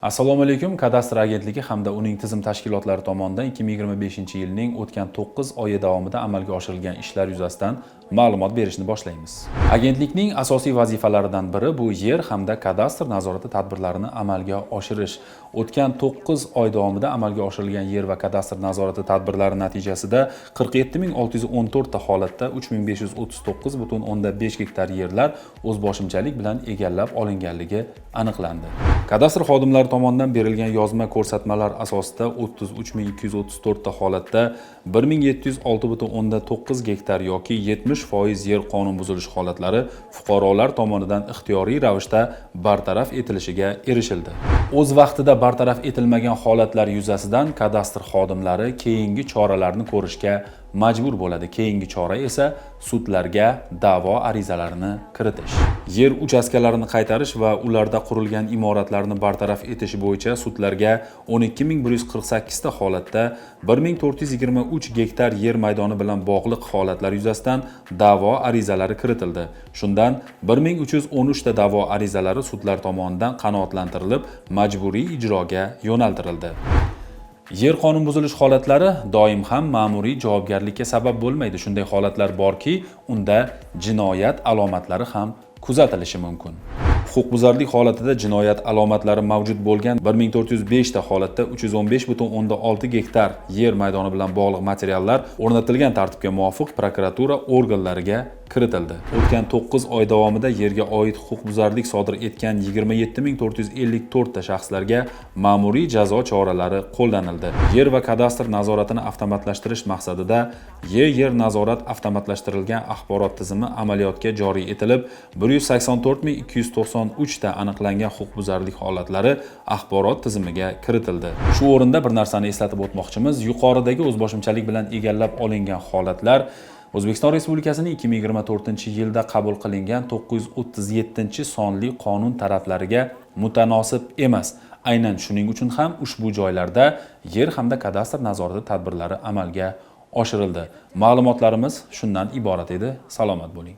Assalomu alaykum. Kadastr agentligi hamda uning tizim tashkilotlari tomonidan 2025-yilning o'tgan 9 oyi davomida amalga oshirilgan ishlar yuzasidan ma'lumot berishni boshlaymiz. Agentlikning asosiy vazifalaridan biri bu yer hamda kadastr nazorati tadbirlarini amalga oshirish. O'tgan 9 oy davomida amalga oshirilgan yer va kadastr nazorati tadbirlari natijasida 47614 ta holatda 3539,5 gektar yerlar o'zboshimchalik bilan egallab olinganligi aniqlandi. Kadastr xodimlari tomonidan berilgan yozma ko'rsatmalar asosida 33234 ta holatda 1706,9 gektar yoki 70% yer qonun buzilishi holatlari fuqarolar tomonidan ixtiyoriy ravishda bartaraf etilishiga erishildi. O'z vaqtida bartaraf etilmagan holatlar yuzasidan kadastr xodimlari keyingi choralarni ko'rishga majbur bo'ladi. Keyingi chora esa sudlarga da'vo arizalarini kiritish. Yer uchastkalarini qaytarish va ularda qurilgan imoratlarni bartaraf etish bo'yicha sudlarga 12148 ta holatda 1423 gektar yer maydoni bilan bog'liq holatlar yuzasidan da'vo arizalari kiritildi. Shundan 1313 ta da'vo arizalari sudlar tomonidan qanoatlantirilib, majburiy ijroga yo'naltirildi. Yer qonun buzilish holatlari doim ham ma'muriy javobgarlikka sabab bo'lmaydi. Shunday holatlar borki, unda jinoyat alomatlari ham kuzatilishi mumkin. Huquqbuzarlik holatida jinoyat alomatlari mavjud bo'lgan 1405 ta holatda 315,6 gektar yer maydoni bilan bog'liq materiallar o'rnatilgan tartibga muvofiq prokuratura organlariga kiritildi. O'tgan 9 oy davomida yerga oid huquqbuzarlik sodir etgan 27454 ta shaxslarga ma'muriy jazo choralari qo'llanildi. Yer va kadastr nazoratini avtomatlashtirish maqsadida yer nazorat avtomatlashtirilgan axborot tizimi amaliyotga joriy etilib, 184293 ta aniqlangan huquqbuzarlik holatlari axborot tizimiga kiritildi. Shu o'rinda bir narsani eslatib o'tmoqchimiz. Yuqoridagi o'zboshimchalik bilan egallab olingan holatlar O'zbekiston Respublikasining 2024-yilda qabul qilingan 937-sonli qonun talablariga mutanosib emas. Aynan shuning uchun ham ushbu joylarda yer hamda kadastr nazorati tadbirlari amalga oshirildi. Ma'lumotlarimiz shundan iborat edi. Salomat bo'ling.